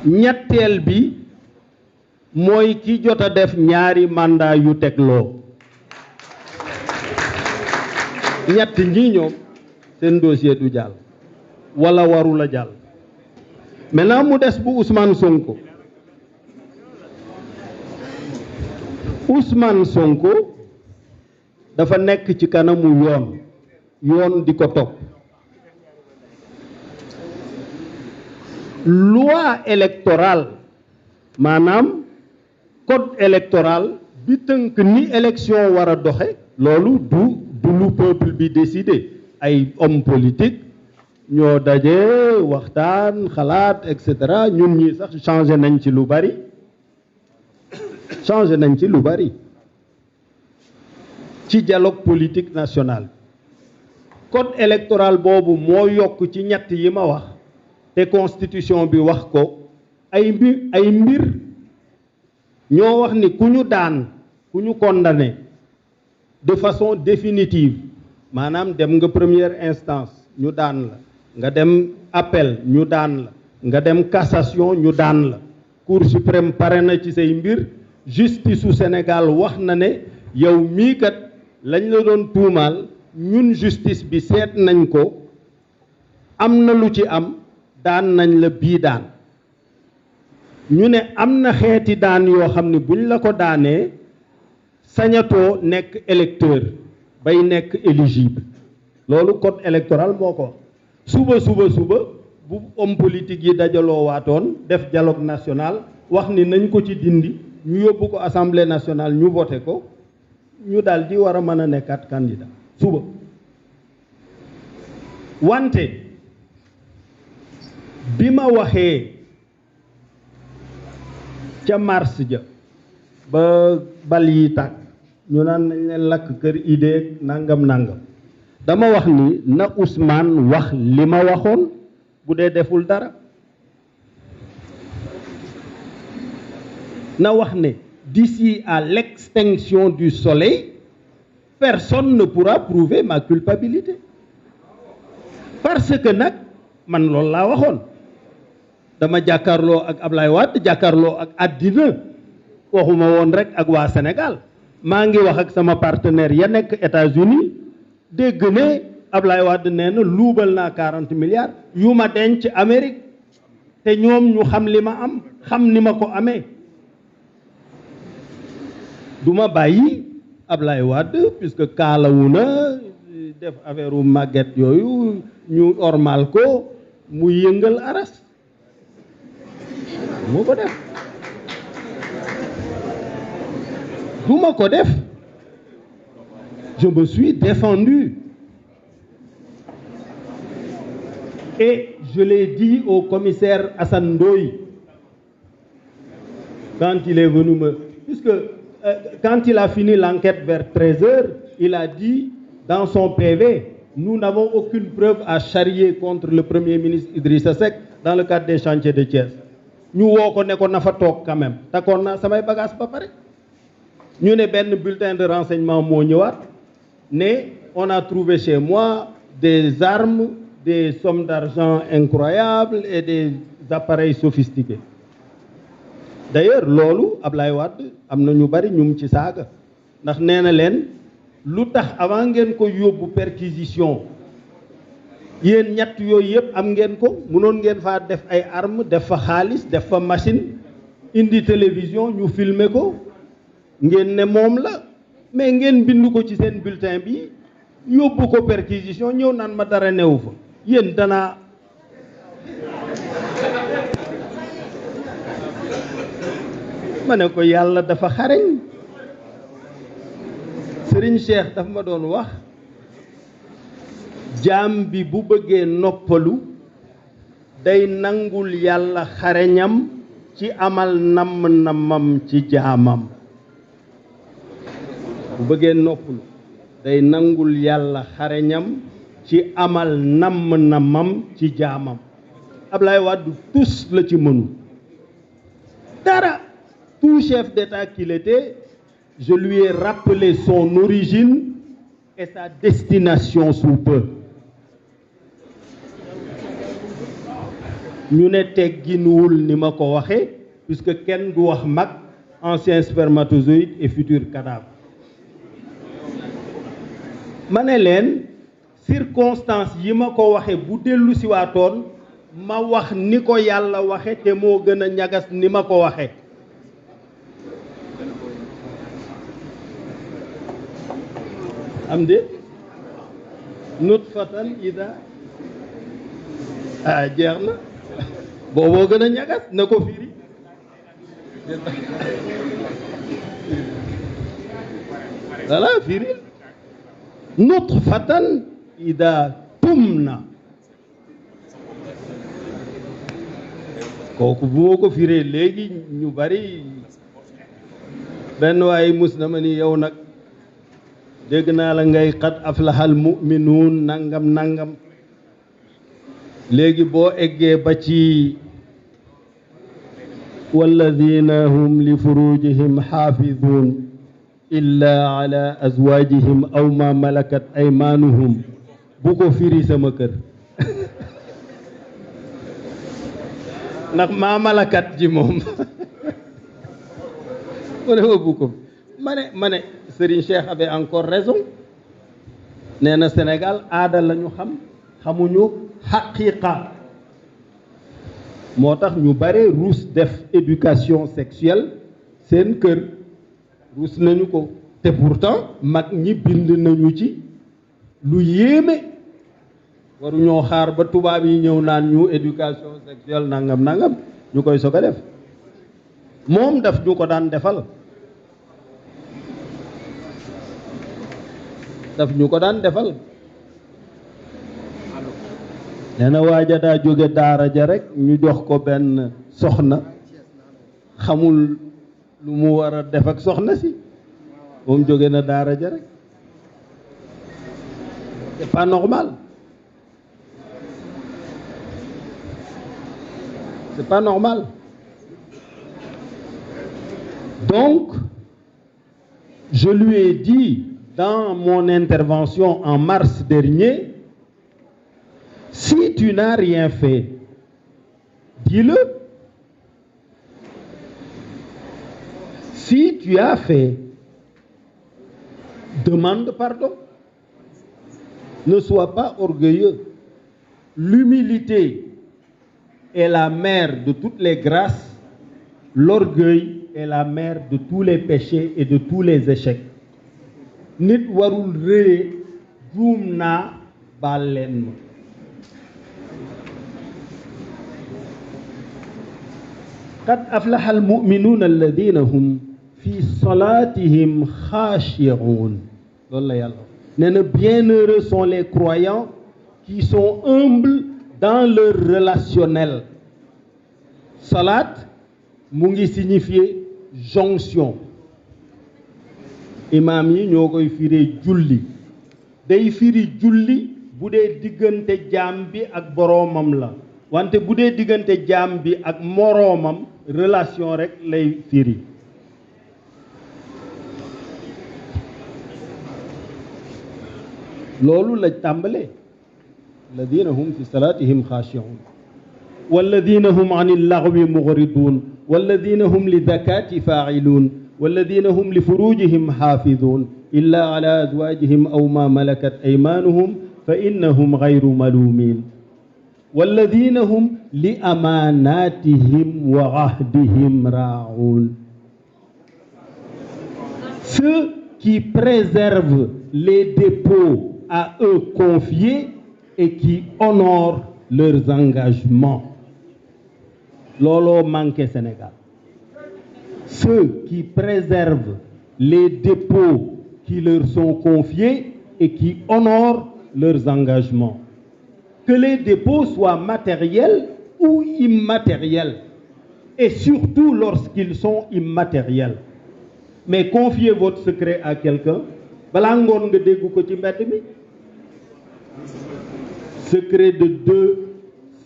ñetteel bi mooy ki jot a def ñaari mandat yu tegloo ñett ñi ñoom seen dossier du jàll wala warul a jàll. maintenant mu des bu Ousmane Sonko. Ousmane Sonko dafa nekk ci kanamu yoon di ko topp. Loi électorale maanaam code électoral bi tënk ni élection war a doxe loolu du lu peuple bi décidé ay homme politique ñoo daje waxtaan xalaat et cetera ñun ñi sax changé nañ ci lu bari ci dialogue politique national. Code électoral boobu moo yokk ci ñett yi ma wax te constitution bi wax ko ay mbir ñoo wax ni ku ñu daan ku ñu condamné de façon définitive maanaam dem nga première instance ñu daan la nga dem appel ñu daan la nga dem cassation ñu daan la cour suprême pare na ci say mbir justice su Sénégal wax na ne yow mii kat lañ la doon tuumaal ñun justice bi seet nañ ko am na lu ci am daan nañ la bii daan ñu ne am na xeeti daan yoo xam ne buñ la ko daanee sañatoo nekk électeur bay nekk éligible loolu code électoral moo ko suba bu homme politique yi dajaloo waatoon def dialogue national wax ni nañ ko ci dindi ñu yóbbu ko assemblée nationale ñu voté ko ñu daal di war a mën a nekkaat candidat suba. wante bi ma waxee ca mars ja ba bal yi tàkk ñu naan nañ leen lakk kër idée nangam dama wax ni na Ousmane wax li ma waxoon bu dee deful dara na wax ne d'ici à l'extinction du soleil personne ne pourra prouver ma culpabilité parce que nag man loolu laa waxoon dama jàkkaarloo ak Ablaye Wade jàkkaarloo ak àddina waxuma woon rek ak waa Sénégal maa ngi wax ak sama partenaire ya nekk États-Unis dégg ne Ablaye Wade nee na luubal naa 40 milliards yu ma denc Amérique te ñoom ñu xam li ma am xam ni ma ko amee du ma bàyyi Ablaye Wade puisque kaalawu na def affaire u màgget yooyu ñu ormal ko mu yëngal aras moo ko def du ma ko def je me suis défendu et je l'ai dit au commissaire Assane Ndoye quand il est venu quand il a fini l'enquête vers 13 heures il a dit dans son PV nous n'avons aucune preuve à charrier contre le premier ministre Idrissa Seck dans le cadre des chantiers de Thiès ñu woo ko ne ko na fa toog quand même takkoon naa samay bagage ba pare ñu ne benn bulletin de renseignement moo ñëwaat ne on a trouvé chez moi des armes des sommes d'argent incroyables et des appareils sophistiqués d'ailleurs loolu Ablaye Wade am na ñu bari ñu ci saaga ndax nee na leen lu tax avant ngeen ko yóbbu perquisition yéen ñett yooyu yëpp am ngeen ko mënoon ngeen faa def ay armes def fa xaalis def fa machine indi télévision ñu filmer ko ngeen ne moom la mais ngeen bind ko ci seen bulletin bi yóbbu ko perquisition ñëw naan ma dara newu fa yéen danaa ma ne ko yàlla dafa xareñ Serigne Cheikh dafa ma doon wax jaam bi bu bëggee noppalu day nangul yàlla xareñam ci amal namm-nammam ci jaamam bu bëggee noppalu day nangul yàlla xareñam ci amal namm-nammam ci jaamam Ablaye Wade tous la ci mënu dara tout chef d'État qu'il était je lui ai rappelé son origine et sa destination sous peu ñu ne tegginuwul ni ma ko waxe puisque kenn du wax mag ancien spermatozoïde et futur cadavre ma ne leen circonstance yi ma ko waxe bu dellu si waatoon ma wax ni ko yàlla waxe te moo gën a ñagas ni ma ko waxe am de nutfatan ida jeex na booboo gën a ñagas na ko firi voilà firi nutfatan ida tumna kooku bu ma ko firee léegi ñu bari benn waaye mus na ma ni yow nag dégg naa la ngay qad aflahal mu'minuun nangam nangam léegi boo eggee ba ci walladina hum li furujihim xaafizuun illa ala azwajihim aw ma malakat aymanuhum bu ko firi sama kër ndax maa malakat ji moom mu ne ma bu ko ma ne Serigne Cheikh avait encore raison nee na Sénégal aada la ñu xam xamuñu xaqiqa moo tax ñu bare ruus def éducation sexuelle seen kër ruus nañu ko te pourtant mag ñi bind nañu ci lu yéeme waruñoo xaar ba tubaab yi ñëw naan ñu éducation sexuelle nangam nangam ñu koy soog a def moom daf ñu ko daan defal nee na waaja daa jóge daara ja rek ñu jox ko benn soxna xamul lu mu war a def ak soxna si moom jóge na daara ja rek c'est pas normal c'est pas normal donc je lui ai dit dans mon intervention en mars dernier, si tu n'as rien fait, dis-le. Si tu as fait, demande pardon. Ne sois pas orgueilleux. L'humilité est la mère de toutes les grâces. L'orgueil est la mère de tous les péchés et de tous les échecs. Nit warul rëye juum naa baal leen ma qad aflaha almu'minuuna alladina hum fi salatihim xaashi'uun loolu la yàlla nee na bienheureux sont les croyants qui sont humbles dans leur relationnel. Salat mu ngi signifier jonction. Imam yi ñoo koy firi julli day firi julli bu dee diggante jaam bi ak boroomam la wante bu dee diggante jaam bi ak moroomam relation rek lay firi. loolu la tàmbalee alladina hum fi salatihim xaashi'un walladina hum anil lagwi mu'ridun walladina hum li zakati fa'ilun والذين هم لفروجهم حافظون إلا على أزواجهم أو ما ملكت أيمانهم فإنهم غير ملومين والذين هم لأماناتهم وعهدهم راعون. Ceux qui préservent les dépôts à eux confiés et qui honorent leurs engagements. Lolo manque Sénégal. Ceux qui préservent les dépôts qui leur sont confiés et qui honorent leurs engagements. Que les dépôts soient matériels ou immatériels, et surtout lorsqu'ils sont immatériels. Mais confiez votre secret à quelqu'un, balaa ngoon nga dégg ko ci mbedd mi. Secret de deux,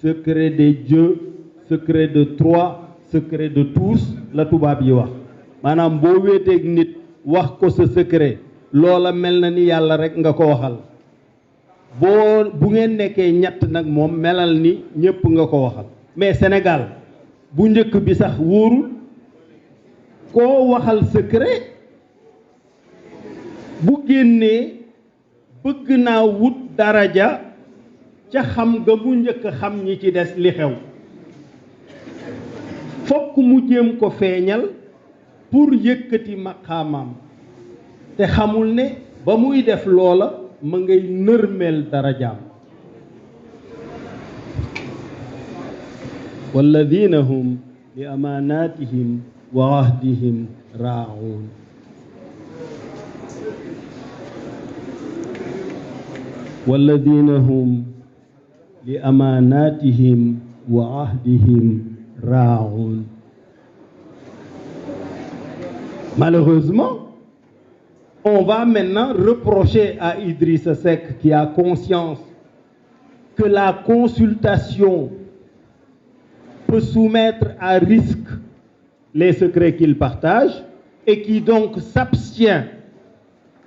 secret de Dieu, secret de trois, secret de tous la tubaab yi wax maanaam boo wéeteeg nit wax ko sa secret loola mel na ni yàlla rek nga ko waxal boo bu ngeen nekkee ñett nag moom melal ni ñépp nga ko waxal mais Sénégal bu njëkk bi sax wóorul koo waxal secret bu génnee bëgg naa wut daraja ca xam nga mu njëkk xam ñi ci des li xew fokk mu jéem ko feeñal pour yëkkati maqaamam te xamul ne ba muy def loola ma ngay nërmeel darajaam walladina hum li amaanatihim wa ahdihim raa'uun walladina hum li amaanatihim wa ahdihim raa'uun. Malheureusement, on va maintenant reprocher à Idrissa Seck, qui a conscience que la consultation peut soumettre à risque les secrets qu'il partage et qui donc s'abstient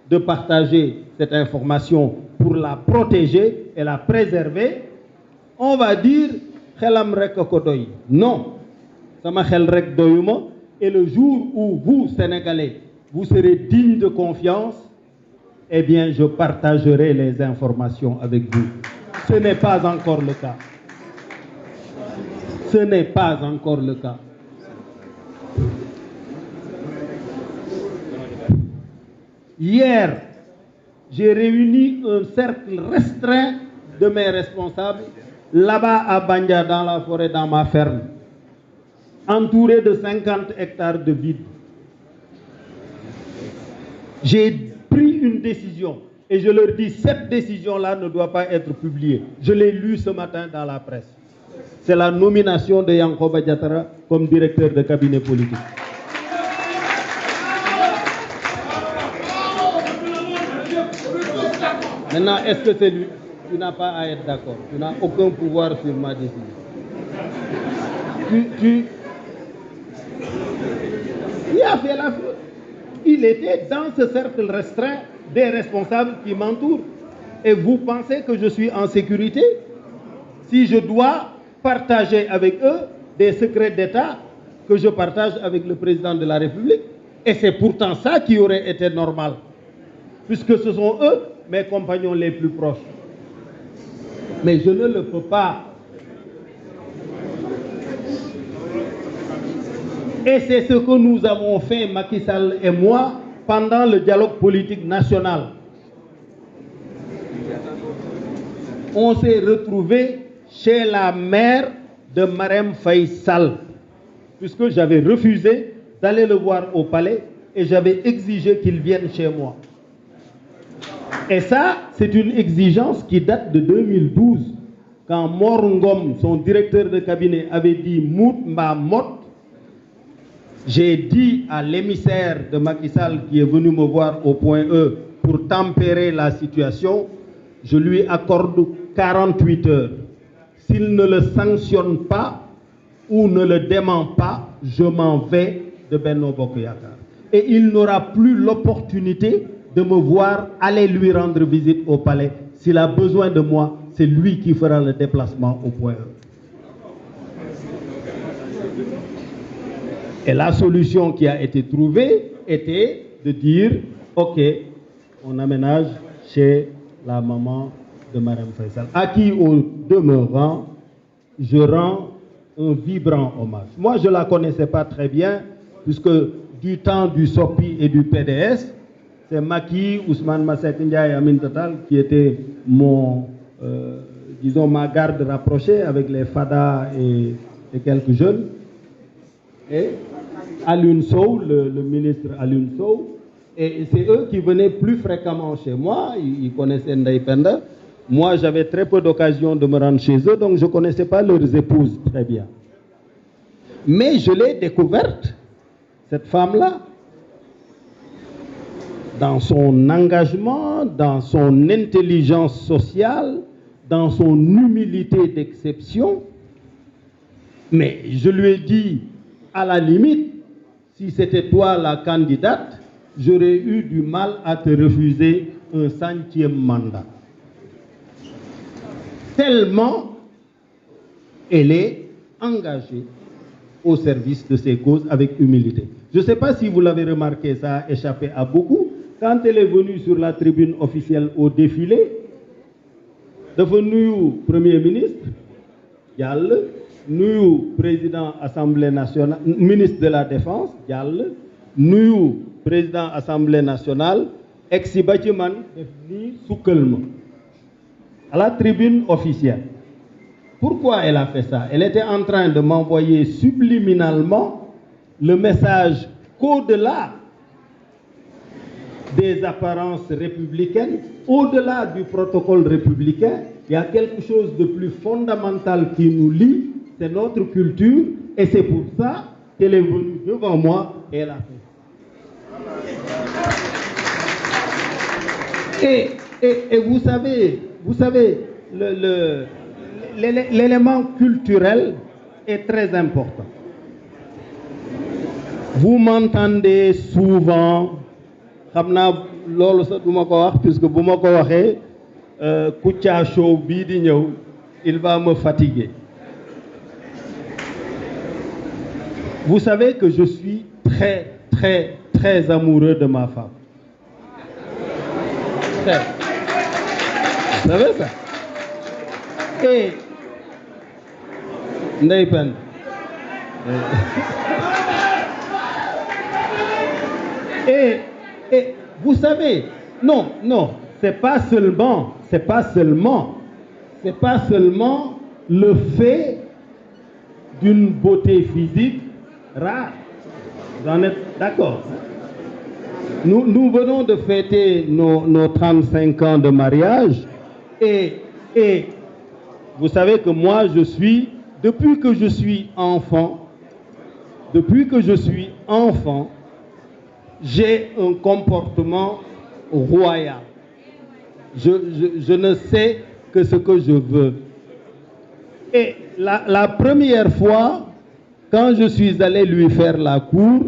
de partager cette information pour la protéger et la préserver. On va dire xelam rek ko doy. Non, sama xel rek doyuma. Et le jour où vous, Sénégalais, vous serez dignes de confiance, eh bien, je partagerai les informations avec vous. Ce n'est pas encore le cas. Ce n'est pas encore le cas. Hier, j'ai réuni un cercle restreint de mes responsables là-bas à Bandia, dans la forêt, dans ma ferme, entouré de 50 hectares de vide. J'ai pris une décision et je leur dis, cette décision-là ne doit pas être publiée. Je l'ai lue ce matin dans la presse. C'est la nomination de Yankoba Diattara comme directeur de cabinet politique. Maintenant, est-ce que c'est lui? Tu n'as pas à être d'accord. Tu n'as aucun pouvoir sur ma décision. Il a fait la faute. Il était dans ce cercle restreint des responsables qui m'entourent. Et vous pensez que je suis en sécurité si je dois partager avec eux des secrets d'État que je partage avec le président de la République? Et c'est pourtant ça qui aurait été normal, puisque ce sont eux mes compagnons les plus proches. Mais je ne le peux pas. Et c'est ce que nous avons fait, Macky Sall et moi, pendant le dialogue politique national. On s'est retrouvés chez la mère de Marème Faye Sall, puisque j'avais refusé d'aller le voir au palais et j'avais exigé qu'il vienne chez moi. Et ça, c'est une exigence qui date de 2012, quand Mor Ngom, son directeur de cabinet, avait dit « Mout mba mot ». J'ai dit à l'émissaire de Macky Sall qui est venu me voir au point E pour tempérer la situation, je lui accorde 48 heures. S'il ne le sanctionne pas ou ne le dément pas, je m'en vais de Benno Bokk Yakaar. Et il n'aura plus l'opportunité de me voir aller lui rendre visite au palais. S'il a besoin de moi, c'est lui qui fera le déplacement au point E. Et la solution qui a été trouvée était de dire, OK, on aménage chez la maman de Marème Faye Sall, à qui, au demeurant, je rends un vibrant hommage. Moi, je ne la connaissais pas très bien, puisque du temps du SOPI et du PDS, c'est Macky, Ousmane Masseck Ndiaye, Aminata Tall qui étaient disons, ma garde rapprochée avec les FADA et quelques jeunes. Et Alioune Sow, le ministre Alioune Sow, et c'est eux qui venaient plus fréquemment chez moi, ils connaissaient Ndeye Penda. Moi, j'avais très peu d'occasion de me rendre chez eux, donc je ne connaissais pas leurs épouses très bien. Mais je l'ai découverte, cette femme-là, dans son engagement, dans son intelligence sociale, dans son humilité d'exception. Mais je lui ai dit, à la limite, si c'était toi la candidate, j'aurais eu du mal à te refuser un 5e mandat. Tellement elle est engagé au service de ces causes avec humilité. Je ne sais pas si vous l'avez remarqué, ça a échappé à beaucoup. Quand elle est venue sur la tribune officielle au défilé, devenu Premier ministre, Diall, nous, président Assemblée nationale, ministre de la Défense, Diall, nous, président Assemblée nationale, ex-Batiman, à la tribune officielle. Pourquoi elle a fait ça? Elle était en train de m'envoyer subliminalement le message qu'au-delà des apparences républicaines, au-delà du protocole républicain, il y a quelque chose de plus fondamental qui nous lie, c'est notre culture, et c'est pour ça qu'elle est venue devant moi et elle a fait. Et vous savez, l'élément culturel est très important. Vous m'entendez souvent, puisque vous m'avez Koutia Show Bidi ñëw, il va me fatiguer. Vous savez que je suis très, très, très amoureux de ma femme. Très. Vous savez ça? Et Ndeypen. Et vous savez, non, c'est pas seulement le fait d'une beauté physique rare. Vous en êtes d'accord? Nous venons de fêter nos 35 ans de mariage et vous savez que moi depuis que je suis enfant, j'ai un comportement royal. Je ne sais que ce que je veux. Et la première fois, quand je suis allé lui faire la cour,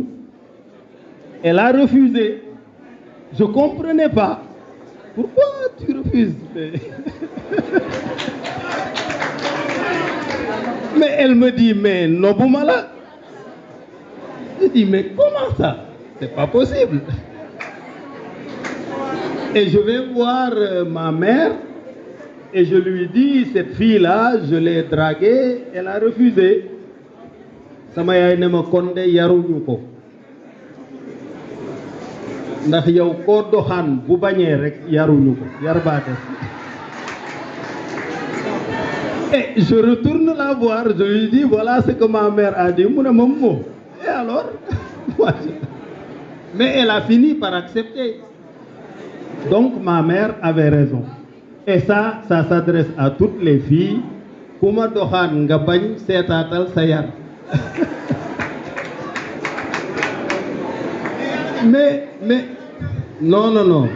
elle a refusé. Je ne comprenais pas. Pourquoi tu refuses? Mais elle me dit, mais Noboumala. Je dis, mais comment ça? C'est pas possible. Et je vais voir ma mère et je lui dis, cette fille-là, je l'ai draguée, elle a refusé. Sama yaay ne ma kon de yaruñu ko. Ndax yow ko doxaan bu bañee rek yaruñu ko, yar baa def. Et je retourne la voir, je lui dis, voilà ce que ma mère a dit. Mu ne ma moo. Et alors? Mais elle a fini par accepter. Donc ma mère avait raison. Et ça s'adresse à toutes les filles. Kuma doxaan nga bañ seetaatal sa yar. Mais non.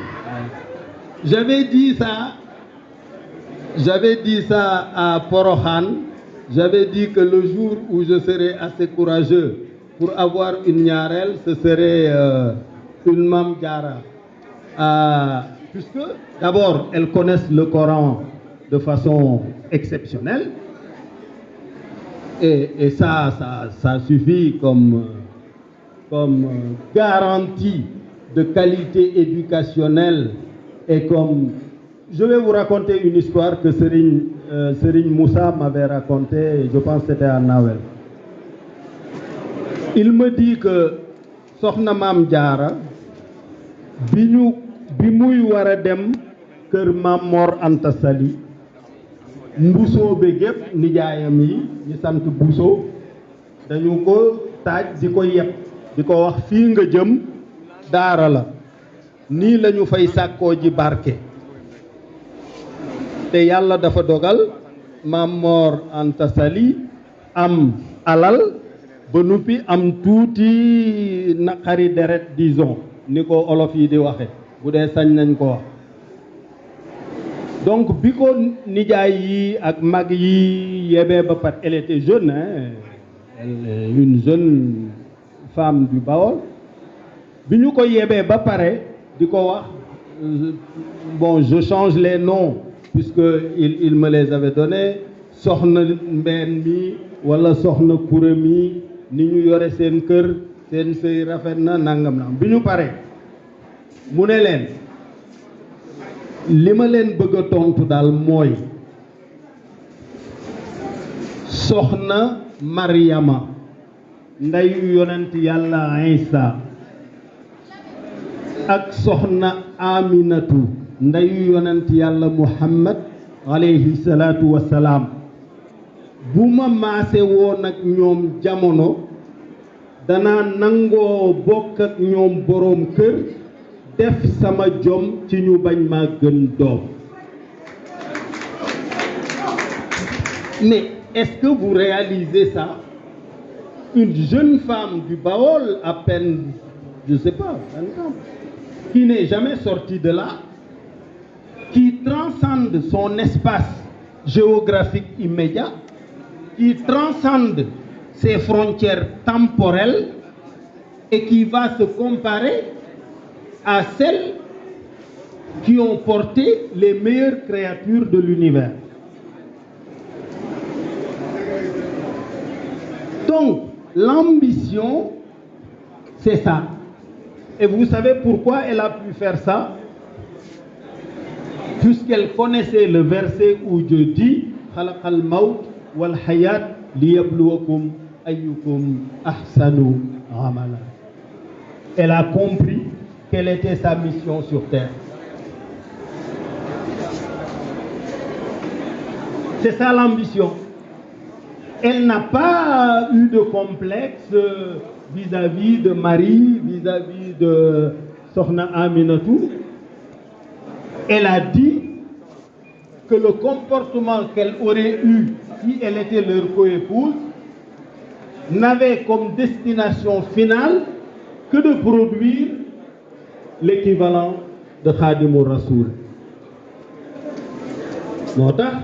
J'avais dit ça à Porohan. J'avais dit que le jour où je serai assez courageux pour avoir une ñaarelle, ce serait une Mame Diarra. Puisque d'abord, elles connaissent le Coran de façon exceptionnelle. Et ça suffit comme garantie de qualité éducationnelle. Et comme je vais vous raconter une histoire que Serigne Moussa m'avait racontée, je pense que c'était à Nawel. Il me dit que Sokhna Mame Diarra bi muy wara dem kër Mame Mor Anta Sali mbusoo be gépp nijaayam yi ñi sant Bousso dañu ko taaj di ko yeb di ko wax fii nga jëm daara la nii lañu fay sàkkoo ji barke te yàlla dafa dogal Mame Mor Anta Sali am alal ba nuppi am tuuti naqari deret disons ni ko olof yi di waxe bu dee sañ nañ ko wax donc bi ko nijaay yi ak mag yi yebee ba pat elle était jeune une jeune femme du Baol bi ñu ko yebee ba pare di ko wax bon je change les noms puisque il me les avait donnés soxna mbeen mi wala soxna kura mi ni ñu yore seen kër seen sëy rafet na nangam na bi ñu pare mu ne leen li ma leen bëgg a tontu daal mooy soxna Maryama ndeyu yonent yàlla Isa ak soxna Aminatu ndeyu yonent yàlla Muhammad alayhi salaatu wassalaam bu ma maase woon ak ñoom jamono danaa nangoo bokk ak ñoom boroom kër def sama jom ci ñu bañ maa gën doom. Mais est-ce que vous réalisez ça? Une jeune femme du Baol, à peine, je sais pas, 20 ans, qui n'est jamais sortie de là, qui transcende son espace géographique immédiat, qui transcende ses frontières temporelles et qui va se comparer à celles qui ont porté les meilleures créatures de l'univers. Donc, l'ambition, c'est ça. Et vous savez pourquoi elle a pu faire ça? Puisqu'elle connaissait le verset où Dieu dit Khalaqal maut wal hayat liyabluwakum ayyukum ahsanu amala. Elle a compris quelle était sa mission sur terre. C'est ça l'ambition. Elle n'a pas eu de complexe vis-à-vis de Marie, vis-à-vis de Sokhna Aminatou. Elle a dit que le comportement qu'elle aurait eu si elle était leur coépouse n'avait comme destination finale que de produire l'équivalent de Khadimur Rasoul. moo tax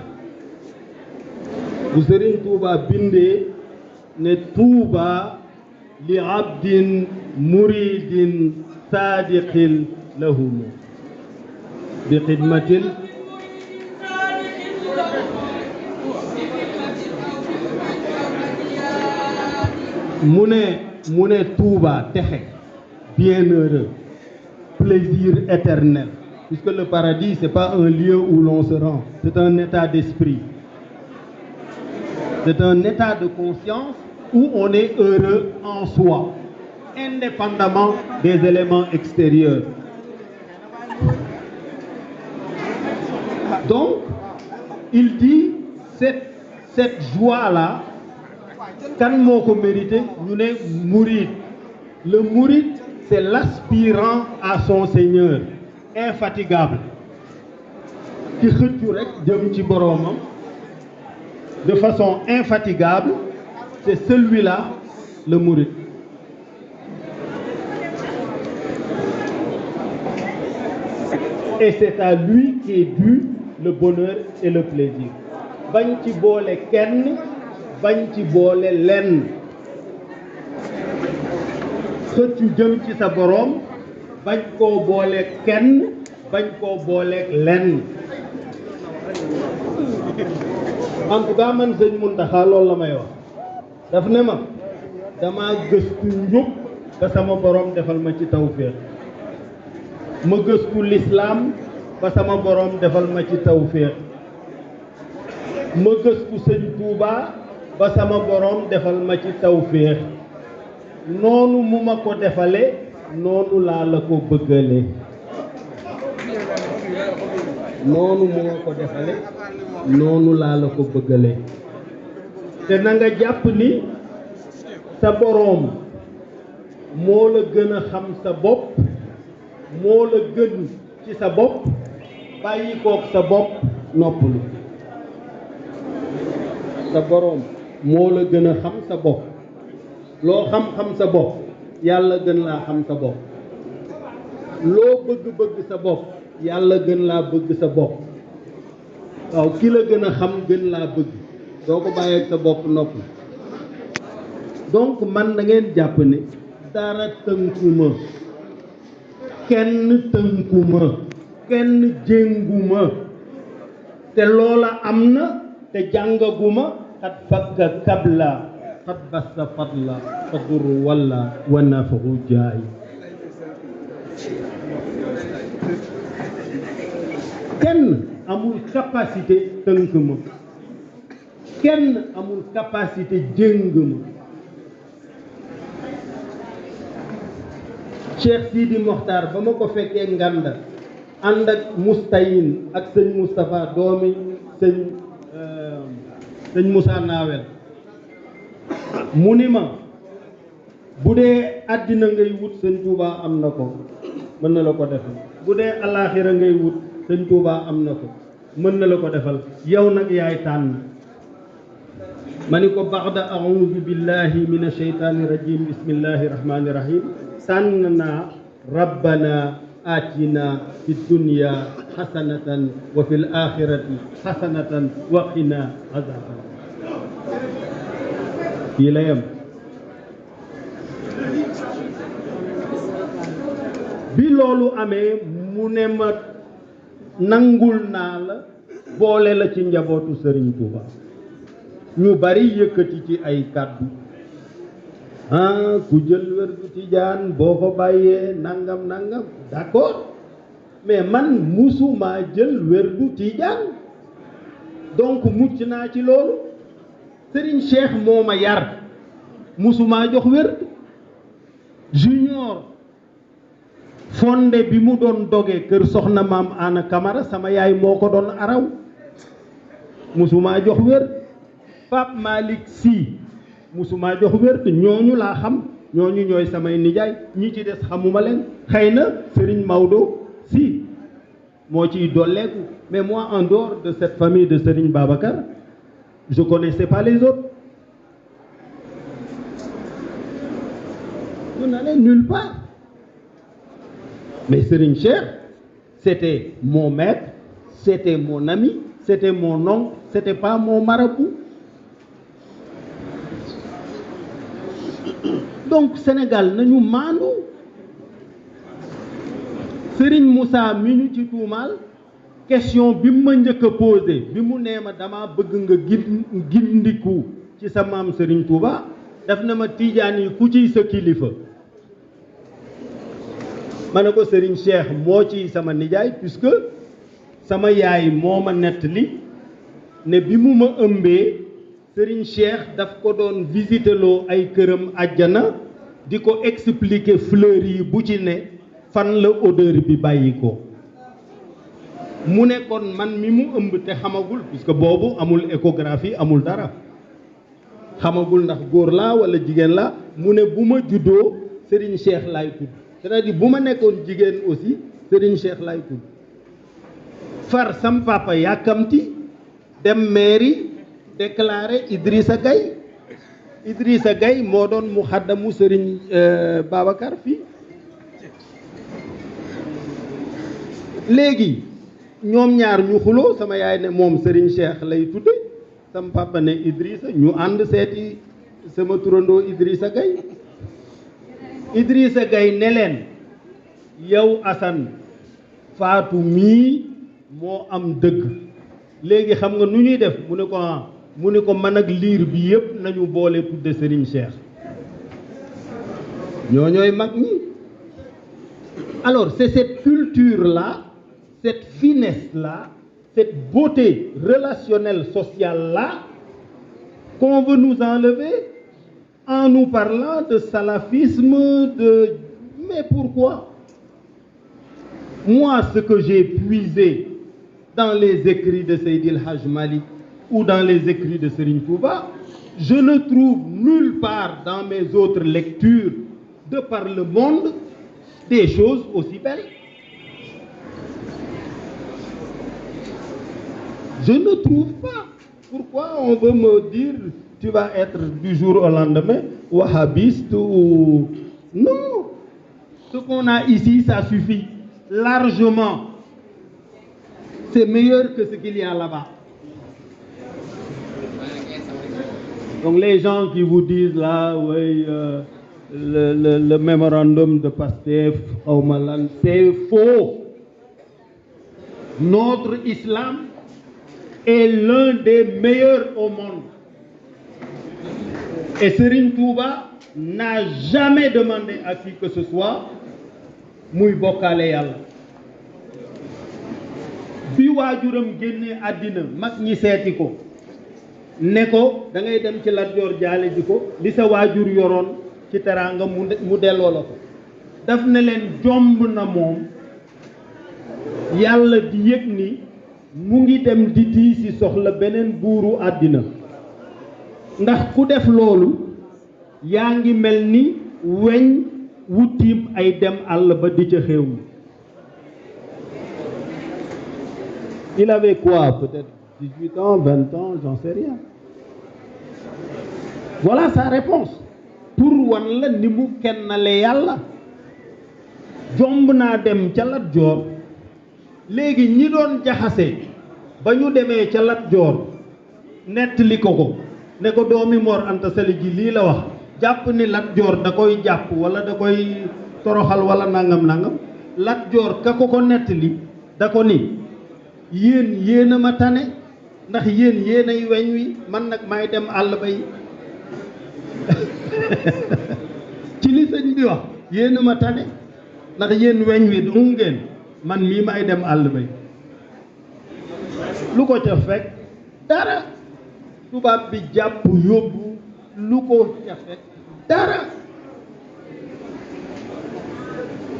bu Sëriñ Tuuba bindee ne Tuuba li abdin muridin saadiqin lahum bi xidmatil mu ne Tuuba texe bienheureux plaisir éternel, puisque le paradis c'est pas un lieu où l'on se rend, c'est un état d'esprit, c'est un état de conscience où on est heureux en soi, indépendamment des éléments extérieurs. Donc, il dit cette joie-là, kan moo ko mérité, ñu ne mouride. Le mouride, c'est l'aspirant à son Seigneur, infatigable, qui xëccu rek jëm ci boroomam de façon infatigable. C'est celui-là le mouride. Et c'est à lui qu'est dû le bonheur et le plaisir. bañ ci boole kenn, bañ ci boole lenn. xëccu jëm ci sa boroom, bañ koo boole kenn, bañ koo boole lenn. En tout cas man sëñ Muntaxa loolu la may wax. daf ne ma dama gëstu njub ba sama boroom defal ma ci tawféex. ma gëstu l'islam ba sama boroom defal ma ci tawféex. ma gëstu sëñ Tuuba ba sama boroom defal ma ci tawféex. noonu mu ma ko defale noonu laa la ko bëggale. noonu mu ma ko defale noonu laa la ko bëggale. te na nga jàpp ni sa boroom moo la gën a xam sa bopp, moo la gën ci sa bopp, bàyyi kook sa bopp noppalu. sa boroom moo la gën a xam sa bopp. loo xam-xam sa bopp yàlla gën laa xam sa bopp. loo bëgg-bëgg sa bopp yàlla gën laa bëgg sa bopp. waaw ki la gën a xam gën laa bëgg doo ko bàyyeeg sa bopp nopp. donc man na ngeen jàpp ne dara tënkuma, kenn tënkuma, kenn jénguma. te loola am na te jàngaguma xat fakka kabla xat bassa fadla fadur walla wa nafahu jaay kenn amul capacité tënk ma kenn amul capacité jëng ma Cheikh Sidi Mokhtar ba ma ko fekkee Nganda ànd ak Mustayin ak sëñ Moustapha doomi sëñ Moussa Nawel mu ni ma bu dee àddina ngay wut sëñ Touba am na ko mën na la ko defal bu dee alaaxira ngay wut sëñ Touba am na ko mën na la ko defal yow nag yaay tànn ma ni ko baxda a'uudu billahi min asheytaani rajim bismillahi rahmani rahim sànn naa rabbana atina fi dunya xasanatan wa fi l axirati xasanatan wa qina azaban fii la yem bi loolu amee mu ne ma nangul naa la boole la ci njabootu Serigne Touba ñu bari yëkkati ci ay kàddu ku jël wérdu tijaan boo ko bàyyee nangam nangam d'accord mais man musuma jël wérdu tijaan donc mucc naa ci loolu Serigne Cheikh moo ma yar musuma jox wérdu junior fonde bi mu doon doge kër soxna maam Ana Camara sama yaay moo ko doon araw musuma jox wérdu Pape Malick Sy musuma jox wér ñooñu laa xam ñooñu ñooy samay nijaay ñi ci des xamuma leen xëy na Serigne Maodo Sy moo ciy dolleeku mais moi en dehors de cette famille de Serigne Babacar je connaissais pas les autres je n'allais nulle part mais Serigne Cheikh c'était mon maître c'était mon ami c'était mon oncle c'était pas mon marabout. Donc Sénégal nañu maandu Serigne Moussa mi ñu ci tuumaal question bi mu ma njëkk a posé bi mu nee ma dama bëgg nga gindiku ci sa maam Serigne Touba daf na ma tiijaan yi ku ciy sa kilifa ma ne ko Serigne Cheikh moo ciy sama nijaay puisque sama yaay moo ma nettali ne bi mu ma ëmbee Serigne Cheikh daf ko doon visité loo ay këram àjjana di ko expliquer fleurs yi bu ci ne fan la odeur bi bàyyi ko mu ne kon man mi mu ëmb te xamagul puisque boobu amul échographie amul dara xamagul ndax góor laa wala jigéen la mu ne bu ma juddoo Serigne Cheikh laay tudd c'est-à-dire bu ma nekkoon jigéen aussi Serigne Cheikh laay tudd far sam papa yàkkamti dem mairie déclaré Idrissa Gaye moo doon mu xaddamu Serigne Babacar fii léegi ñoom ñaar ñu xuloo sama yaay ne moom Serigne Cheikh lay tudde sama papa ne Idrissa ñu ànd seeti sama turandoo Idrissa Gaye ne leen yow Assane Fatou mii moo am dëgg léegi xam nga nu ñuy def mu ne ko man ak liir bi yëpp nañu boole tudde Serigne Cheikh ñooy mag ñi alors c'est cette culture là cette finesse là cette beauté relationnelle sociale là qu'on veut nous enlever en nous parlant de salafisme mais pourquoi moi ce que j'ai puisé dans les écrits de Seydil Hadj Malick ou dans les écrits de Serigne Touba, je ne trouve nulle part dans mes autres lectures de par le monde des choses aussi belles. Je ne trouve pas. Pourquoi on veut me dire tu vas être du jour au lendemain wahhabiste ou... Non. Ce qu'on a ici, ça suffit largement. C'est meilleur que ce qu'il y a là-bas. Donc les gens qui vous disent là, oui, le mémorandum de Pastef, c'est faux. Notre islam est l'un des meilleurs au monde. Et Serigne Touba n'a jamais demandé à qui que ce soit muy bokkaale yàlla. Bi waajuram génnee àddina mag ñi seeti ko ne ko da ngay dem ci Lat Joor jaale ji ko li sa waajur yoroon ci teraanga mu delloo la ko daf ne leen jomb na moom yàlla di yëg ni mu ngi dem di diisi soxla beneen buuru àddina ndax ku def loolu yaa ngi mel ni weñ wutiim ay dem àll ba di ca xew mi. Il avait quoi? Peut-être 18 ans, 20 ans, j'en sais rien. Voilà sa réponse. Pour wan la ni mu kennale yàlla jomb naa dem ca Lat Joor léegi ñi doon jaxase ba ñu demee ca Lat Joor nettali ko ne ko doomi Mor Anta Sali ji lii la wax jàpp ni Lat Joor da koy jàpp wala da koy toroxal wala nangam Lat Joor ka ko nettali da ko ni yéen a ma tane ndax yéenay weñ wi man nag may dem àll bay ci li sëñ bi wax yéen a ma tane ndax yéen weñ wi du ngeen man mii may dem àll bay lu ko ca fekk dara tubaab bi jàpp yóbbu lu ko ca fekk dara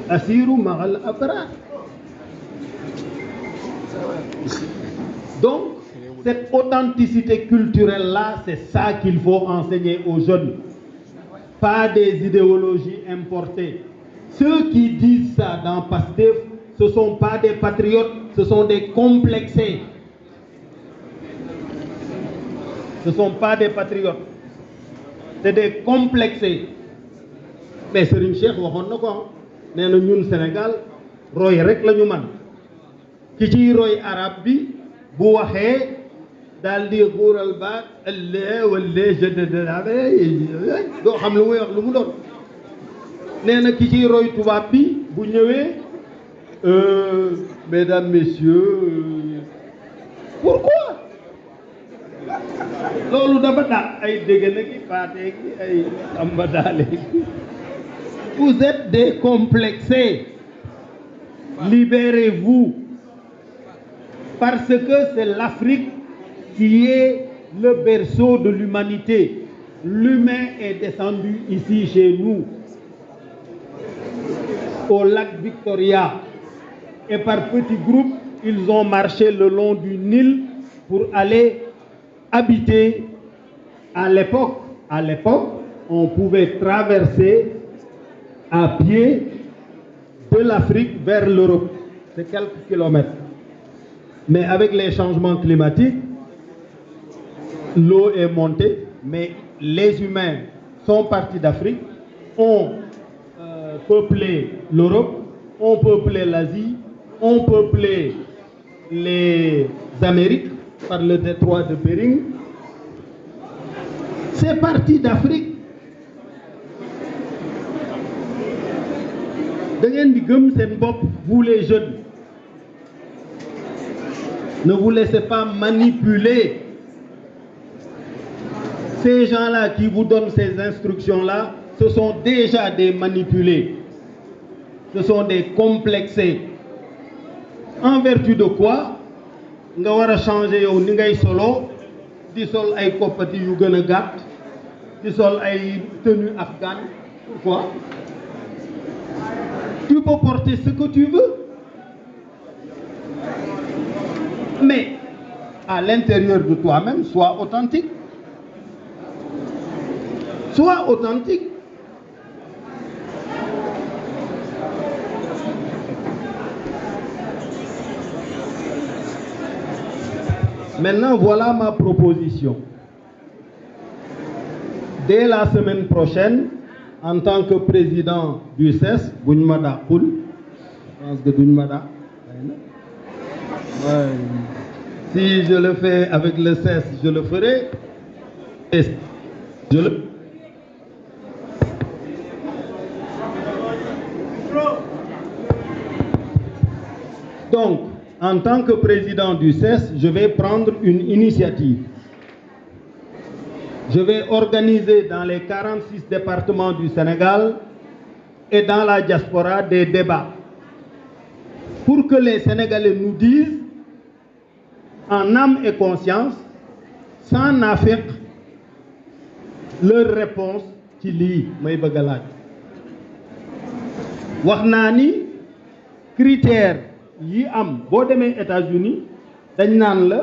asiru maxal abrar. Donc cette authenticité culturelle-là, c'est ça qu'il faut enseigner aux jeunes, pas des idéologies importées. Ceux qui disent ça dans Pastef, ce ne sont pas des patriotes, ce sont des complexés. Ce ne sont pas des patriotes, c'est des complexés. Mais Serigne Cheikh waxoon na ko nee na ñun Sénégal roy rek la ñu man ki ciy roy arab bi bu waxee daal di xuural baat ëllëg wala doo xam lu muy wax lu mu doon nee na ki ciy roy tubaab bi bu ñëwee mesdames messieurs pourquoi loolu dafa dàq ay dégg na ki paatee ki ay amba daale vous êtes décomplexés, libérez-vous parce que c'est l'Afrique qui est le berceau de l'humanité. L'humain est descendu ici chez nous, au lac Victoria, et par petits groupes, ils ont marché le long du Nil pour aller habiter. À l'époque, on pouvait traverser à pied de l'Afrique vers l'Europe. C'est quelques kilomètres. Mais avec les changements climatiques, l'eau est montée, mais les humains sont partis d'Afrique, ont peuplé l'Europe, ont peuplé l'Asie, ont peuplé les Amériques par le détroit de Bering. C'est parti d'Afrique. Vous les jeunes, ne vous laissez pas manipuler. Ces gens-là qui vous donnent ces instructions-là, ce sont déjà des manipulés. Ce sont des complexés. En vertu de quoi nga war a changer yow ni ngay solo di sol ay koppati yu gën a gàtt di sol ay tenue afghane. Pourquoi? Tu peux porter ce que tu veux. Mais à l'intérieur de toi-même, sois authentique. Sois authentique. Maintenant, voilà ma proposition. Dès la semaine prochaine, en tant que président du CES, Bounmada Koul, je pense que Bounmada, si je le fais avec le CES, je le ferai. Et je le... Donc, en tant que président du CES, je vais prendre une initiative. Je vais organiser dans les 46 départements du Sénégal et dans la diaspora des débats pour que les Sénégalais nous disent en âme et conscience, sans naafeq, leur réponse ci lii may bëgg a laaj. wax naa ni critères yi am boo demee États-Unis dañ naan la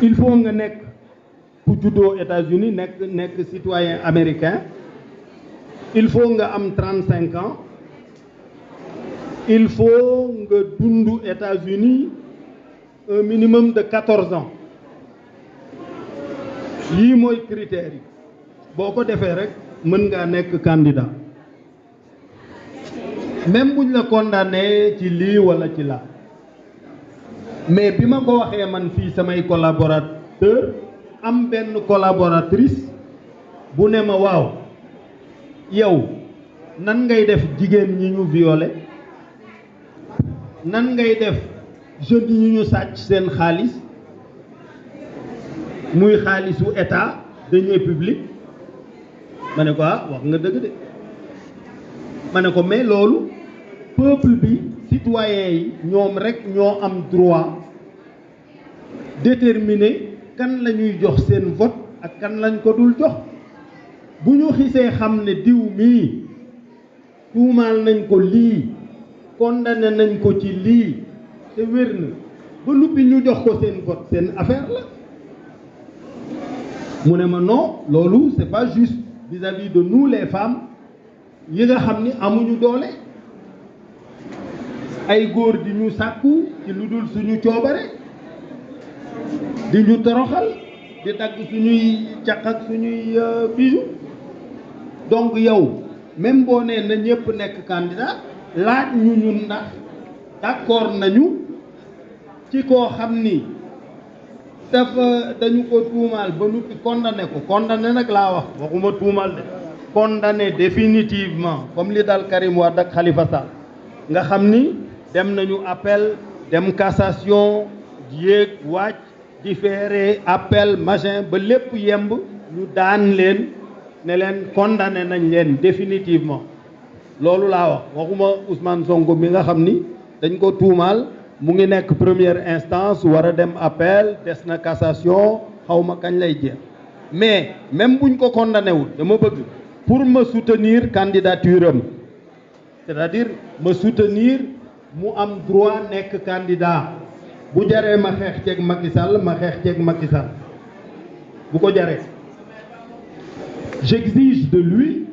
il faut nga nekk ku juddoo États-Unis nekk citoyen américain, il faut nga am 35 ans, il faut nga dundu États-Unis un minimum de 14 ans. lii mooy critères yi boo ko defee rek mën ngaa nekk candidat même buñ la condamné ci lii wala ci la. mais bi ma ko waxee man fii samay collaborateur am benn collaboratrice bu ne ma waaw yow nan ngay def jigéen ñi ñu violé, nan ngay def jeunes yi ñu sàcc seen xaalis muy xaalisu état deniers publics. ma ne ko wax nga dëgg de. ma ne ko mais loolu peuple bi citoyen yi ñoom rek ñoo am droit déterminer kan la ñuy jox seen vote ak kan lañ ko dul jox. bu ñu xisee xam ne diw mii tuumaal nañ ko lii condamné nañ ko ci lii te wér na ba nuppi ñu jox ko seen vote seen affaire la. mu ne ma non loolu c'est pas juste vis-à-vis de nous les femmes yi nga xam ni amuñu doole ay góor di ñu sàkku ci lu dul suñu coobare di ñu toroxal di dagg suñuy caq ak suñuy bijou. donc yow même boo nee na ñëpp nekk candidat laaj ñu ñun ndax d'accord nañu ci koo xam ni dañu ko tuumaal ba nuppi condamné nag laa wax waxuma tuumaal de condamné définitivement comme li dal Karim Wade ak Khalifa Sall nga xam ni dem nañu appel dem cassation yéeg wàcc différé appel machin ba lépp yemb ñu daan leen ne leen condamné nañ leen définitivement. loolu laa wax waxuma Ousmane Sonko mi nga xam ni dañ ko tuumaal mu ngi nekk première instance war a dem appel des na cassation xawma kañ lay jeex. mais même buñ ko condamné wul dama bëgg pour ma soutenir candidature am c'est-à-dire ma soutenir mu am droit nekk candidat bu jaree ma xeex ceeg Macky Sall ma xeex ceeg Macky Sall bu ko jaree. J'exige de lui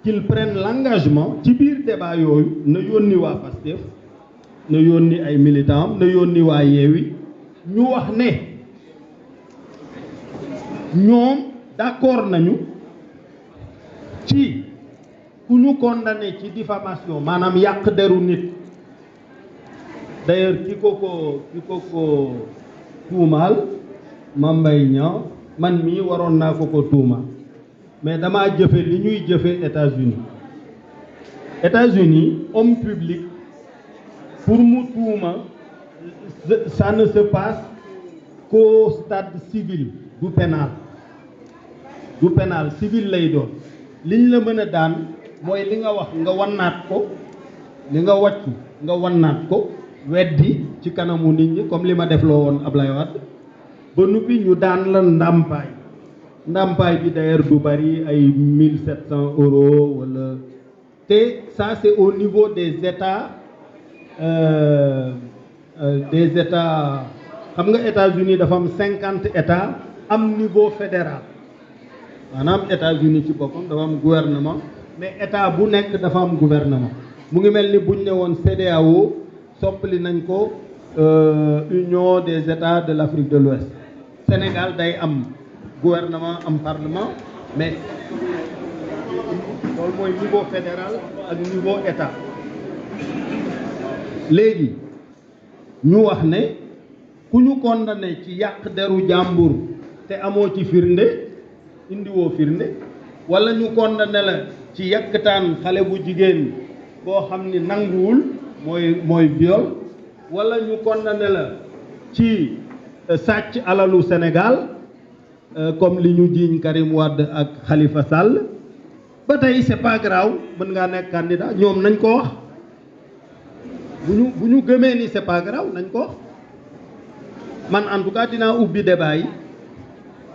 qu'il prenne l'engagement ci biir débat yooyu na yónni waa Pastef na yónni ay militants na yónni waa Yewwi ñu wax ne ñoom d'accord nañu ci ku ñu condamné ci diffamation maanaam yàq deru nit. d'ailleurs ki ko tuumaal Mame Mbaye Niang man mii waroon naa ko tuumaal mais damaa jëfe li ñuy jëfe États-Unis homme public pour mu tuuma ça ne se passe qu'au stade civil du pénal civil lay doon. liñ la mën a daan mooy li nga wax nga wannaat ko li nga wàccu nga wannaat ko weddi ci kanamu nit ñi comme li ma def loo woon Ablaye Wade ba nuppi ñu daan la ndàmpaay bi d'ailleurs du bari ay 1700 € wala te ça c'est au niveau des états xam nga États-Unis dafa am 50 états am niveau fédéral maanaam États-Unis ci boppam dafa am gouvernement mais état bu nekk dafa am gouvernement mu ngi mel ni buñ ne woon CEDEAO soppali nañ ko Union des États de l'Afrique de l'Ouest. Sénégal day am gouvernement am parlement mais loolu mooy niveau fédéral ak niveau état. léegi ñu wax ne ku ñu condamné ci yàq deru jàmbur te amoo ci firnde indiwoo firnde wala ñu condamné la ci yàkkataan xale bu jigéen boo xam ni nanguwul mooy viol wala ñu condamné la ci sàcc alalu Sénégal comme li ñu jiiñ Karim Wade ak Khalifa Sall ba tey c'est pas grave mën ngaa nekk candidat ñoom nañ ko wax bu ñu gëmee ni c'est pas grave nañ ko wax man en tout cas dinaa ubbi débat yi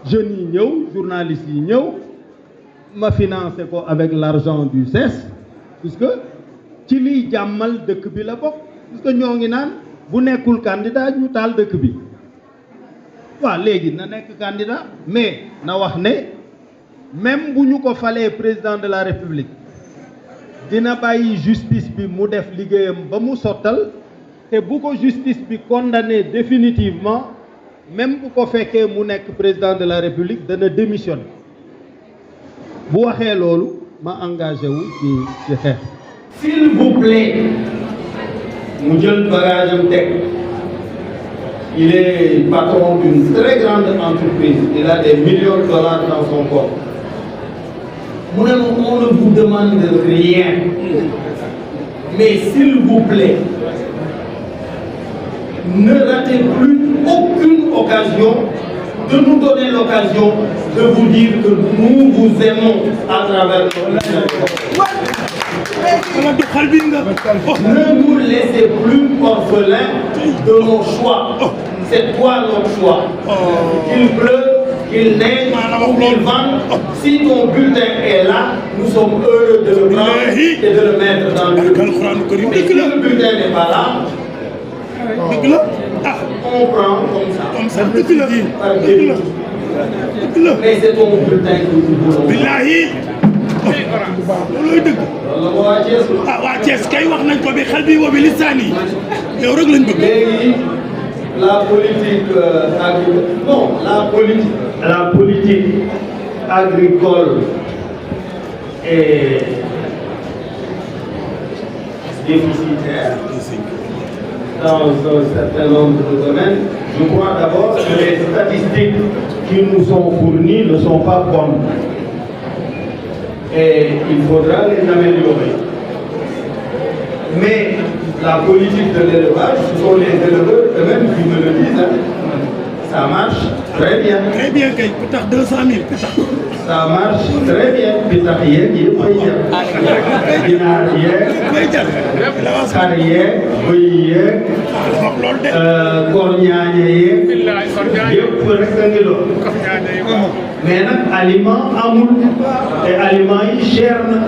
jeunes yi ñëw journalistes yi ñëw ma financé ko avec l'argent du CES puisque ci liy jàmmal dëkk bi la bokk puisque ñoo ngi naan bu nekkul candidat ñu taal dëkk bi waaw léegi na nekk candidat mais na wax ne même bu ñu ko falee président de la République dina bàyyi justice bi mu def liggéeyam ba mu sottal te bu ko justice bi condamné définitivement même bu ko fekkee mu nekk président de la République dana démissionner bu waxee loolu ma engagé wu ci xeex. S'il vous plaît mu jël bagage am teg il est patron d'une très grande entreprise il a des millions de dollars dans son compte mu ne on ne vous demande rien mais s'il vous plaît ne ratez plus aucune occasion de nous donner l'occasion de vous dire que nous vous aimons à travers notre ne nous laissez plus orphelins de nos choix. C'est toi notre choix. Qu'il pleuve, qu'il neige ou qu'il vente, si ton bulletin est là, nous sommes heureux de le prendre et de le mettre dans le bulletin. Mais si le bulletin n'est pas là, on prend comme ça. Mais c'est ton bulletin que nous voulons. loolooy dëgg waa Thiès kay wax nañ ko bi xel bi woo bi lisaan yi yow rek lañ bëgg. léegi la politique agricole non la politique agricole est déficitaire dans un certain nombre de domaines. Je crois d'abord que les statistiques qui nous sont fournies ne sont pas bonnes. Et il faudra les améliorer. Mais la politique de l'élevage, ce sont les éleveurs eux-mêmes qui me le disent. Ça marche très bien. Très bien kay ku tax 200 000 ku tax. Ça marche très bien. bi tax yeeg yëpp ay jar. ginaar yeeg. xar yeeg bëy yeeg. korñaañe yeeg. yëpp rek a ngi doon. mais nag aliment amul te aliment yi cher na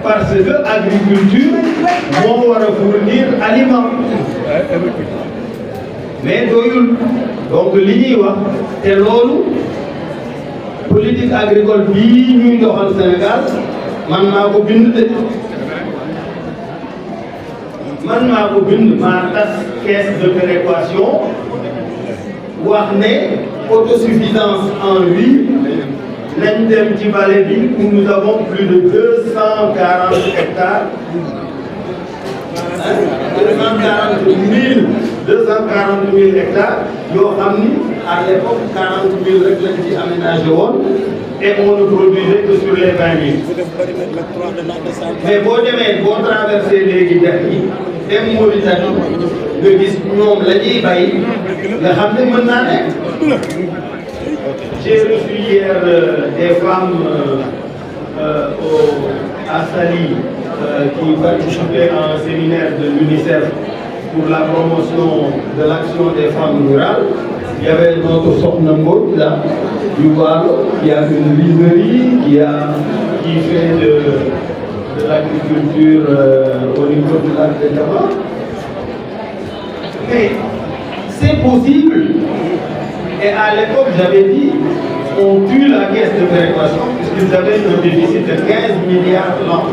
parce que agriculture moo war a fournir aliment mais doyul donc li ñuy wax te loolu politique agricole bii ñuy doxal Sénégal man maa ko bind de man maa ko bind maa tas caisse de péréquation wax ne autosuffisance en riz nañ dem ci vallée bi où nous avons plus de 240 hectares 240 000 hectares yoo xam ni à l'époque 40 000 rek lañ ci aménagé woon et on ne produisait que sur les 20 000 mais boo demee boo traversé léegi dex yi dem Mauritanie nga gis ñoom la ñuy bay nga xam ne mën naa nekk. J'ai reçu hier des femmes à Saly qui participaient à un séminaire de l'UNICEF pour la promotion de l'action des femmes rurales. Il y avait notre Sokhna Mbodj là, du Waalo, qui a une librairie, qui fait de l'agriculture au niveau de lac de Jaba. Mais c'est possible. Et à l'époque, j'avais dit, on tue la caisse de péréquation puisqu'ils avaient un déficit de 15 milliards l'an.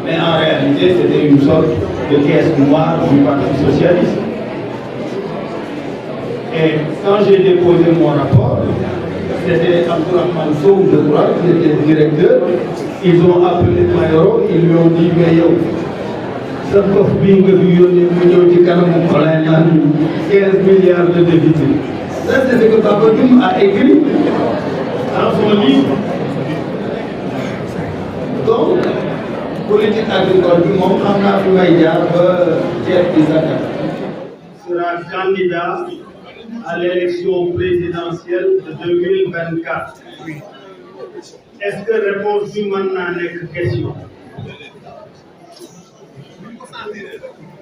Mais en réalité, c'était une sorte de caisse noire du Parti socialiste. Et quand j'ai déposé mon rapport, c'était Abdourahmane Sow, je crois, qui était directeur. Ils ont appelé Mayoro, ils lui ont dit, mais yo, sa kof bii nga fi yónnee mu ñëw ci kanamu xolaay naan 15 milliards de déficit. Ça, c'est ce que Papa Dioum a écrit dans son livre. Donc, politique agricole bi moom xam naa fi may jaar ba ceeb bi sera candidat à l'élection présidentielle de 2024. Est-ce que réponse bi mën naa nekk question?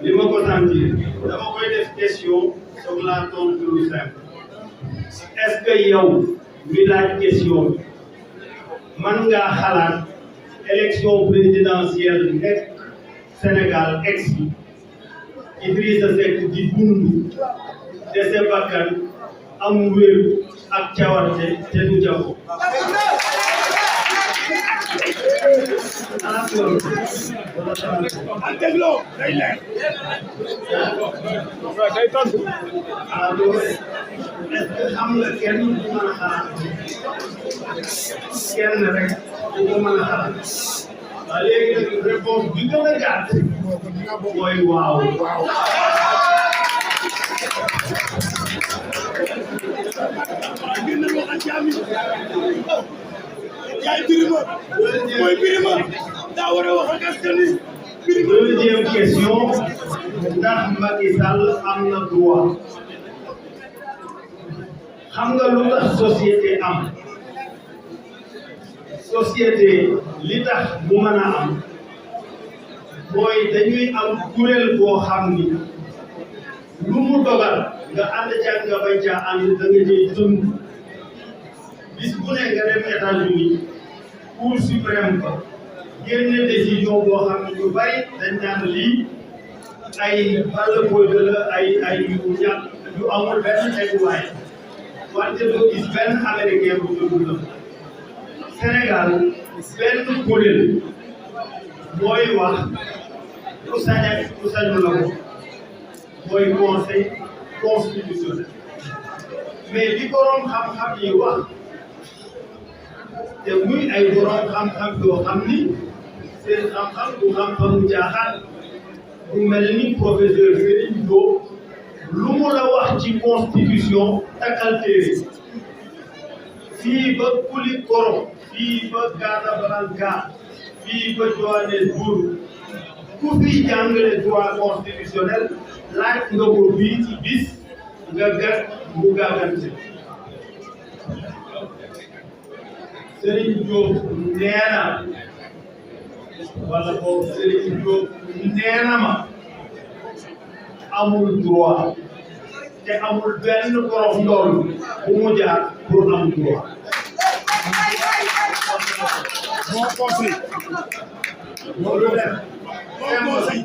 li ma ko sentir dama koy def question soog laa tontu lu simple. Est-ce que yow mi laaj question bi man ngaa xalaat élection présidentielle nekk Sénégal ex Idrissa Seck di dund dese bakkan am wér ak cawarte te du jago. dégloo day leer. day tontu. est-ce que xam nga kenn du mën a xalaat kenn rek du ko mën a xalaat waaw léegi nag réponse bi gën a gàtt mooy waaw. yaay Birima mooy Birima daa war a wax ak askan wi. Deuxième question ndax Macky Sall am na droit xam nga lu tax société am société li tax bu mën a am mooy dañuy am kuréel boo xam ni lu mu dogal nga ànd ca nga bañ caa ànd da nga cay tënk bis bu ne nga dem États-Unis Cour suprême ba génne décision boo xam ne ñu bari dañ naan lii ay ballapode la ay yu ñàkk yu amul benn teguwaay wante doo gis benn américain bu dugg la Sénégal benn kuréel mooy wax ku sañ ak ku sañu la ko mooy conseil constitutionnel mais li borom xam-xam yi wax te muy ay borom xam-xam yoo xam ni seen xam-xam du xam-xamu jaaxal bu mel ni professeur Serigne Diop lu mu la wax ci constitution takkal téere fii ba Koulikoro fii ba Casablanca fii ba Johannesburg ku fi jàngale droit constitutionnel laaj nga ko bii ci bis nga gàtt mu gàggante Serigne Diop nee na wala boog Serigne Diop nee na ma amul droit te amul benn borom ndool bu mu jaar pour am droit. bon conseil. loolu def.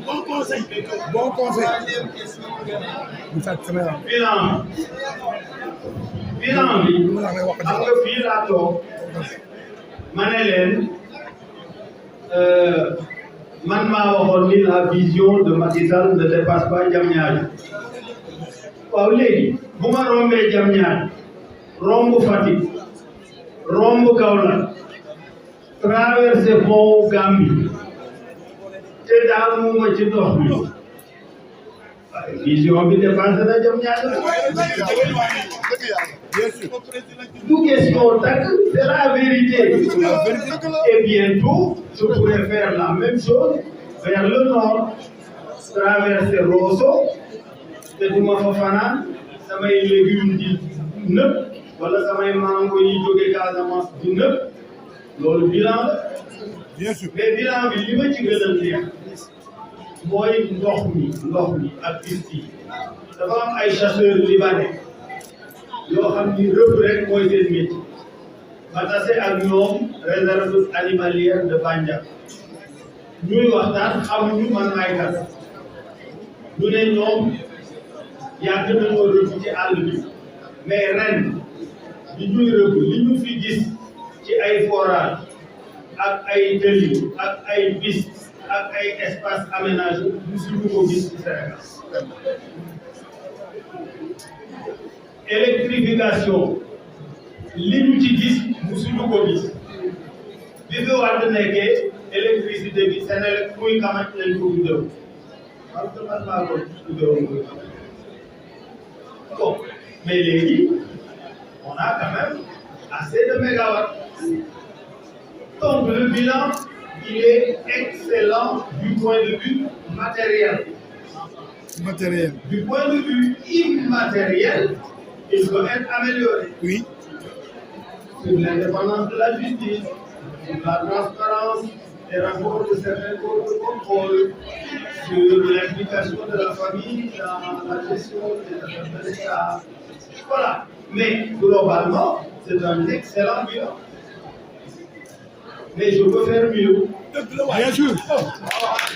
bon conseil. bon conseil. bilan bi xam nga fii laa toog ma ne leen man maa waxoon ni la vision de Macky Sall ne dépasse pas Diamniadio waaw léegi bu ma rombee Diamniadio romb Fatick romb Kaolack traversé pont Gambie te daanuma ci ndox mi vision bi dépassé na Diamniadio du question takk c'est la vérité et bientôt je pourrais faire la même chose vers le nord traverser Rosso te du ma fa fanaan samay légumes di nëb wala samay mango yi jóge Casamance di nëb loolu bilan la mais bilan bi li ma ci gën a neex mooy ndox mi ak piste yi dafa am ay chasseurs libanais yoo xam ni rëbb rek mooy seen métier ma tase ak ñoom réserve animalière de Bandiack ñuy waxtaan xamuñu man maay kat ñu ne ñoom yàgg nañoo rëbb ci àll bi mais ren li ñuy rëbb li ñu fi gis ci ay forage ak ay tëli ak ay piste ak ay espace aménagé musuñu ko gis ci Sénégal électrification li ñu ci gis musuñu ko gis bi fi Wade nekkee électricité bi Senelec muy kamaj lañ ko tuddew parce que man maa ko tuddewoon muy kamaj bon mais léegi on a quand même assez de mégawatts donc le bilan il est excellent du point de vue matériel Matériel. Du point de vue immatériel, il doit être amélioré. Oui. Sur l'indépendance de la justice, sur la transparence des rapports de certains corps de contrôle, sur l'implication de la famille dans la gestion des affaires de l'État. Voilà. Mais globalement, c'est un excellent bilan. Mais je peux faire mieux. Bien sûr.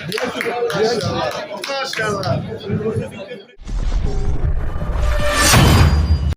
Bien sûr.